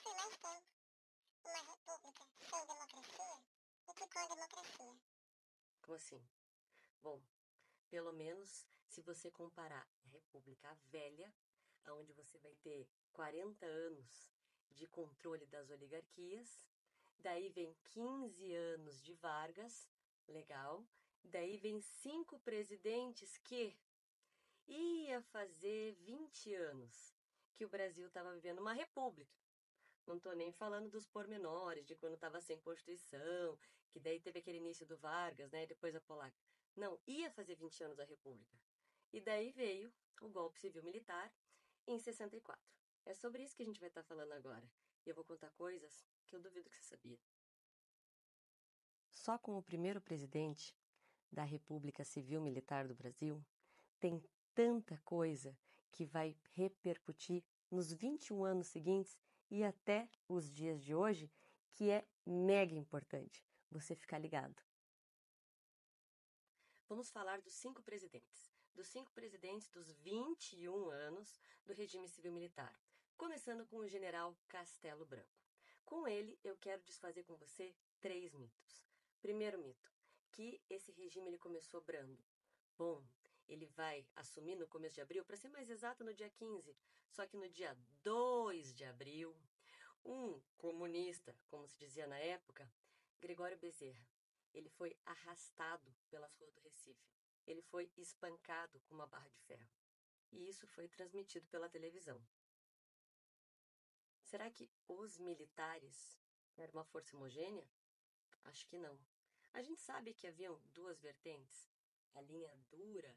foi mais tempo uma república sem democracia do que com a democracia. Como assim? Bom, pelo menos se você comparar a República Velha, onde você vai ter 40 anos de controle das oligarquias, daí vem 15 anos de Vargas, legal, daí vem 5 presidentes que ia fazer 20 anos que o Brasil estava vivendo uma república. Não estou nem falando dos pormenores, de quando estava sem Constituição, que daí teve aquele início do Vargas, né, e depois a Polaca. Não, ia fazer 20 anos a República. E daí veio o golpe civil-militar em 64. É sobre isso que a gente vai estar falando agora. E eu vou contar coisas que eu duvido que você sabia. Só com o primeiro presidente da República Civil-Militar do Brasil, tem tanta coisa que vai repercutir nos 21 anos seguintes e até os dias de hoje, que é mega importante você ficar ligado. Vamos falar dos 5 presidentes. Dos 5 presidentes dos 21 anos do regime civil-militar. Começando com o general Castelo Branco. Com ele, eu quero desfazer com você 3 mitos. Primeiro mito, que esse regime ele começou brando. Bom, ele vai assumir no começo de abril, para ser mais exato, no dia 15. Só que no dia 2 de abril, um comunista, como se dizia na época, Gregório Bezerra, ele foi arrastado pelas ruas do Recife. Ele foi espancado com uma barra de ferro. E isso foi transmitido pela televisão. Será que os militares eram uma força homogênea? Acho que não. A gente sabe que haviam 2 vertentes, a linha dura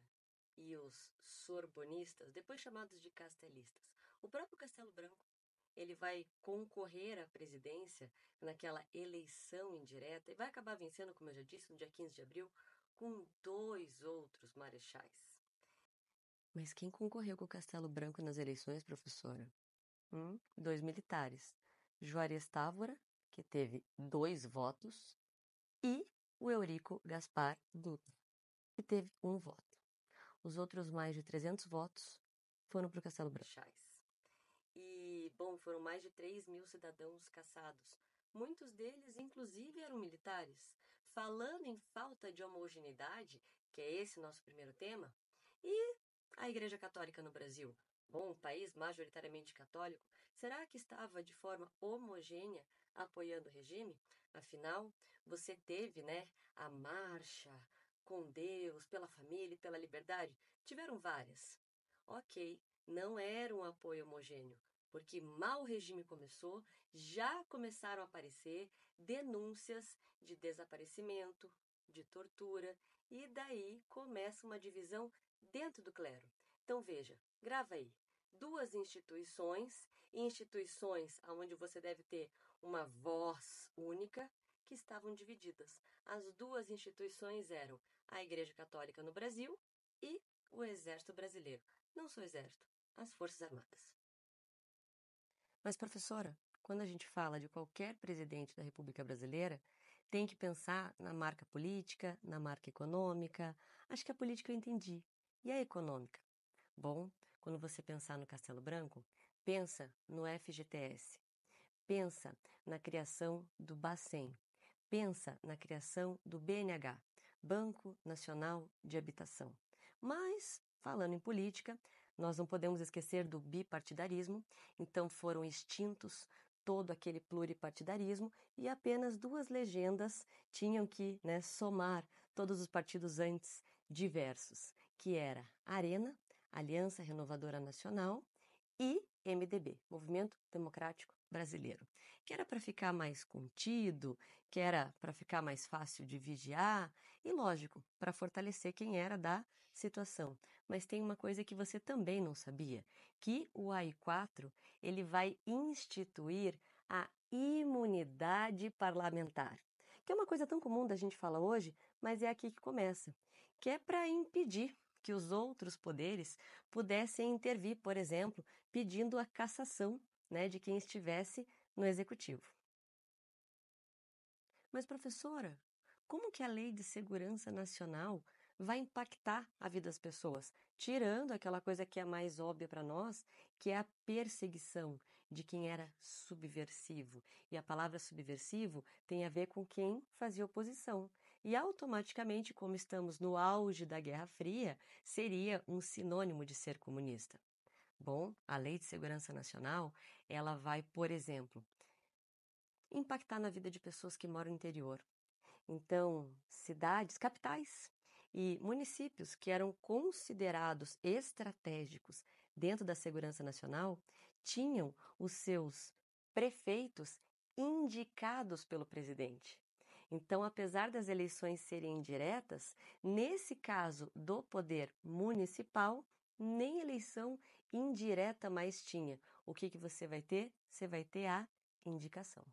e os sorbonistas, depois chamados de castelistas. O próprio Castelo Branco, ele vai concorrer à presidência naquela eleição indireta e vai acabar vencendo, como eu já disse, no dia 15 de abril, com 2 outros marechais. Mas quem concorreu com o Castelo Branco nas eleições, professora? 2 militares. Juarez Távora, que teve 2 votos, e o Eurico Gaspar Dutra, que teve 1 voto. Os outros mais de 300 votos foram para o Castelo Branco. E, bom, foram mais de 3.000 cidadãos caçados. Muitos deles, inclusive, eram militares. Falando em falta de homogeneidade, que é esse nosso primeiro tema, e a Igreja Católica no Brasil? Bom, um país majoritariamente católico, será que estava de forma homogênea apoiando o regime? Afinal, você teve, né, a marcha com Deus, pela família e pela liberdade? Tiveram várias. Ok, não era um apoio homogêneo, porque mal o regime começou, já começaram a aparecer denúncias de desaparecimento, de tortura, e daí começa uma divisão dentro do clero. Então veja, grava aí, 2 instituições onde você deve ter uma voz única, que estavam divididas. As 2 instituições eram a Igreja Católica no Brasil e o Exército Brasileiro. Não só o Exército, as Forças Armadas. Mas, professora, quando a gente fala de qualquer presidente da República Brasileira, tem que pensar na marca política, na marca econômica. Acho que a política eu entendi. E a econômica? Bom, quando você pensar no Castelo Branco, pensa no FGTS. Pensa na criação do Bacen. Pensa na criação do BNH, Banco Nacional de Habitação. Mas, falando em política, nós não podemos esquecer do bipartidarismo, então foram extintos todo aquele pluripartidarismo e apenas 2 legendas tinham que, né, somar todos os partidos antes diversos, que era Arena, Aliança Renovadora Nacional, e MDB, Movimento Democrático Brasileiro, que era para ficar mais contido, que era para ficar mais fácil de vigiar e, lógico, para fortalecer quem era da situação. Mas tem uma coisa que você também não sabia, que o AI-4 ele vai instituir a imunidade parlamentar, que é uma coisa tão comum da gente falar hoje, mas é aqui que começa, que é para impedir que os outros poderes pudessem intervir, por exemplo, pedindo a cassação, né, de quem estivesse no executivo. Mas, professora, como que a Lei de Segurança Nacional vai impactar a vida das pessoas, tirando aquela coisa que é mais óbvia para nós, que é a perseguição de quem era subversivo. E a palavra subversivo tem a ver com quem fazia oposição. E automaticamente, como estamos no auge da Guerra Fria, seria um sinônimo de ser comunista. Bom, a Lei de Segurança Nacional, ela vai, por exemplo, impactar na vida de pessoas que moram no interior. Então, cidades, capitais e municípios que eram considerados estratégicos dentro da segurança nacional tinham os seus prefeitos indicados pelo presidente. Então, apesar das eleições serem indiretas, nesse caso do poder municipal, nem eleição indireta mais tinha. O que você vai ter? Você vai ter a indicação.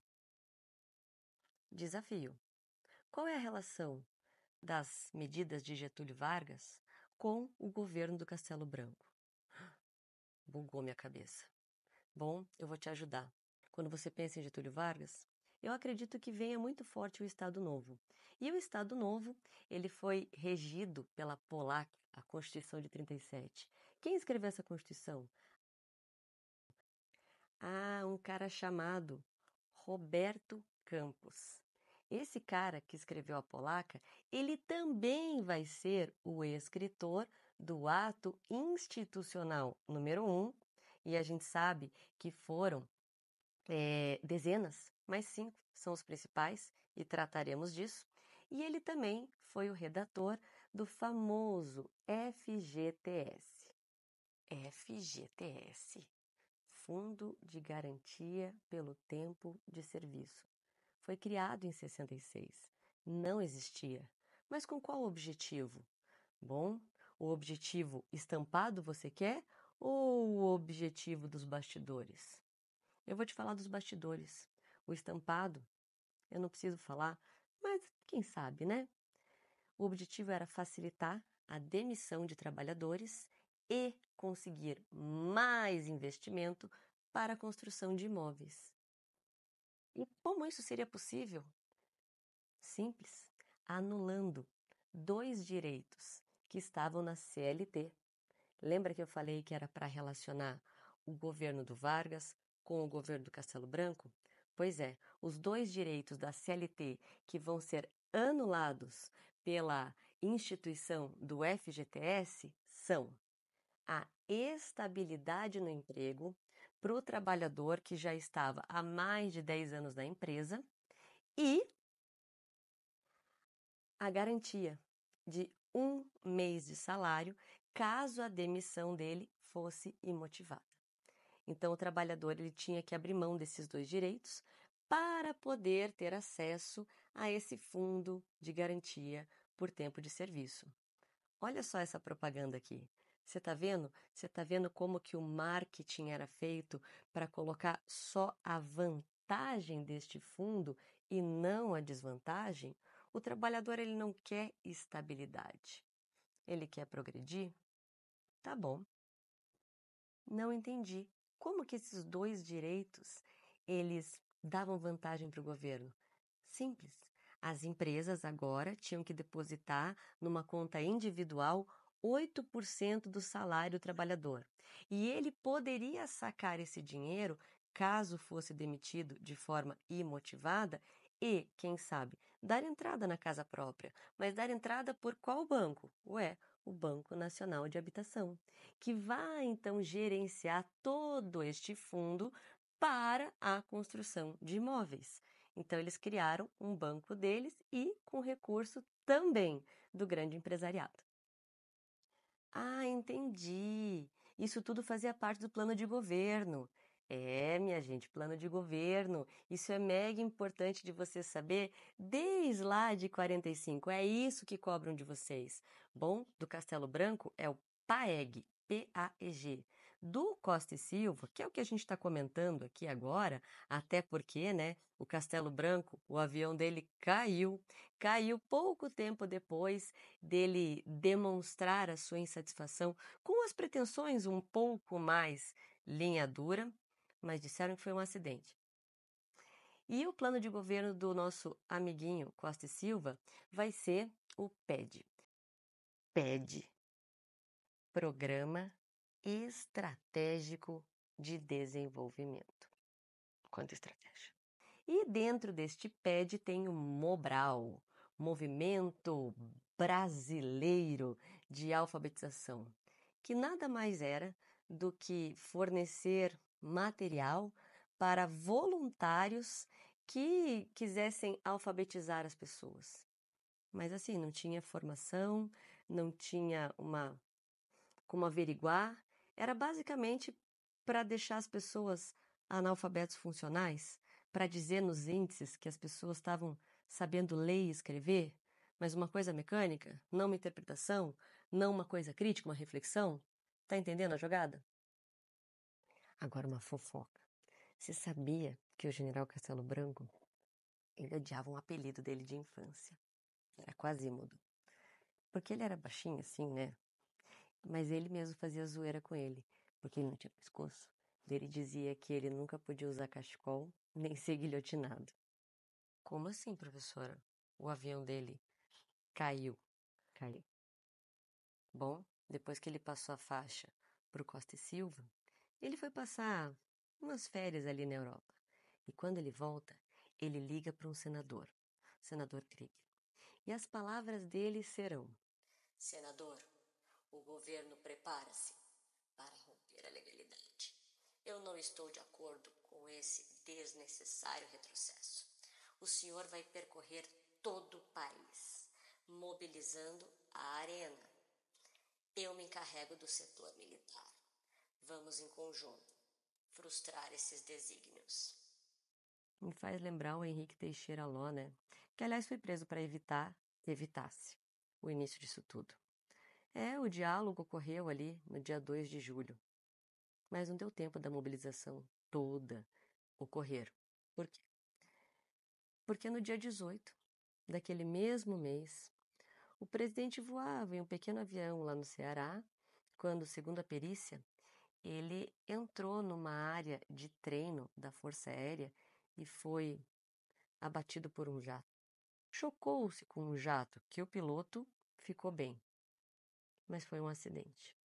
Desafio. Qual é a relação das medidas de Getúlio Vargas com o governo do Castelo Branco? Bugou minha cabeça. Bom, eu vou te ajudar. Quando você pensa em Getúlio Vargas, eu acredito que venha muito forte o Estado Novo. E o Estado Novo, ele foi regido pela POLAC, a Constituição de 37. Quem escreveu essa Constituição? Um cara chamado Roberto Campos. Esse cara que escreveu a Polaca, ele também vai ser o escritor do ato institucional número 1, e a gente sabe que foram dezenas, mas 5 são os principais, e trataremos disso. E ele também foi o redator do famoso FGTS. FGTS. Fundo de Garantia pelo Tempo de Serviço. Foi criado em 66. Não existia. Mas com qual objetivo? Bom, o objetivo estampado você quer ou o objetivo dos bastidores? Eu vou te falar dos bastidores. O estampado, eu não preciso falar, mas quem sabe, né? O objetivo era facilitar a demissão de trabalhadores e conseguir mais investimento para a construção de imóveis. E como isso seria possível? Simples, anulando 2 direitos que estavam na CLT. Lembra que eu falei que era para relacionar o governo do Vargas com o governo do Castelo Branco? Pois é, os 2 direitos da CLT que vão ser anulados pela instituição do FGTS são a estabilidade no emprego para o trabalhador que já estava há mais de 10 anos na empresa e a garantia de 1 mês de salário caso a demissão dele fosse imotivada. Então, o trabalhador ele tinha que abrir mão desses 2 direitos para poder ter acesso a esse fundo de garantia por tempo de serviço. Olha só essa propaganda aqui. Você está vendo? Você está vendo como que o marketing era feito para colocar só a vantagem deste fundo e não a desvantagem? O trabalhador ele não quer estabilidade. Ele quer progredir? Tá bom. Não entendi. Como que esses 2 direitos, eles davam vantagem para o governo? Simples. As empresas agora tinham que depositar numa conta individual 8% do salário do trabalhador. E ele poderia sacar esse dinheiro caso fosse demitido de forma imotivada e, quem sabe, dar entrada na casa própria. Mas dar entrada por qual banco? O Banco Nacional de Habitação, que vai então gerenciar todo este fundo para a construção de imóveis. Então, eles criaram um banco deles e com recurso também do grande empresariado. Entendi. Isso tudo fazia parte do plano de governo. Minha gente, plano de governo. Isso é mega importante de você saber desde lá de 45. É isso que cobram de vocês. Bom, do Castelo Branco é o PAEG, P-A-E-G. Do Costa e Silva, que é o que a gente está comentando aqui agora, até porque, né, o Castelo Branco, o avião dele caiu pouco tempo depois dele demonstrar a sua insatisfação com as pretensões um pouco mais linha dura, mas disseram que foi um acidente. E o plano de governo do nosso amiguinho Costa e Silva vai ser o PED. PED, Programa Estratégico de Desenvolvimento. quanta estratégia. E dentro deste PED tem o MOBRAL, Movimento Brasileiro de Alfabetização, que nada mais era do que fornecer material para voluntários que quisessem alfabetizar as pessoas. Mas assim, não tinha formação, não tinha como averiguar, era basicamente para deixar as pessoas analfabetos funcionais, para dizer nos índices que as pessoas estavam sabendo ler e escrever, mas uma coisa mecânica, não uma interpretação, não uma coisa crítica, uma reflexão. Tá entendendo a jogada? Agora uma fofoca. Você sabia que o General Castelo Branco, ele odiava um apelido dele de infância? Era Quasímodo. Porque ele era baixinho assim, né? Mas ele mesmo fazia zoeira com ele, porque ele não tinha pescoço. Ele dizia que ele nunca podia usar cachecol, nem ser guilhotinado. Como assim, professora? O avião dele caiu. Caiu. Bom, depois que ele passou a faixa pro Costa e Silva, ele foi passar umas férias ali na Europa. E quando ele volta, ele liga para um senador, o senador Krieger. E as palavras dele serão: Senador, o governo prepara-se para romper a legalidade. Eu não estou de acordo com esse desnecessário retrocesso. O senhor vai percorrer todo o país, mobilizando a arena. Eu me encarrego do setor militar. Vamos em conjunto frustrar esses desígnios. Me faz lembrar o Henrique Teixeira Ló, né? Que aliás foi preso para evitasse o início disso tudo. O diálogo ocorreu ali no dia 2 de julho. Mas não deu tempo da mobilização toda ocorrer. Por quê? Porque no dia 18 daquele mesmo mês, o presidente voava em um pequeno avião lá no Ceará, quando, segundo a perícia, ele entrou numa área de treino da Força Aérea e foi abatido por um jato. Chocou-se com um jato, que o piloto ficou bem, mas foi um acidente.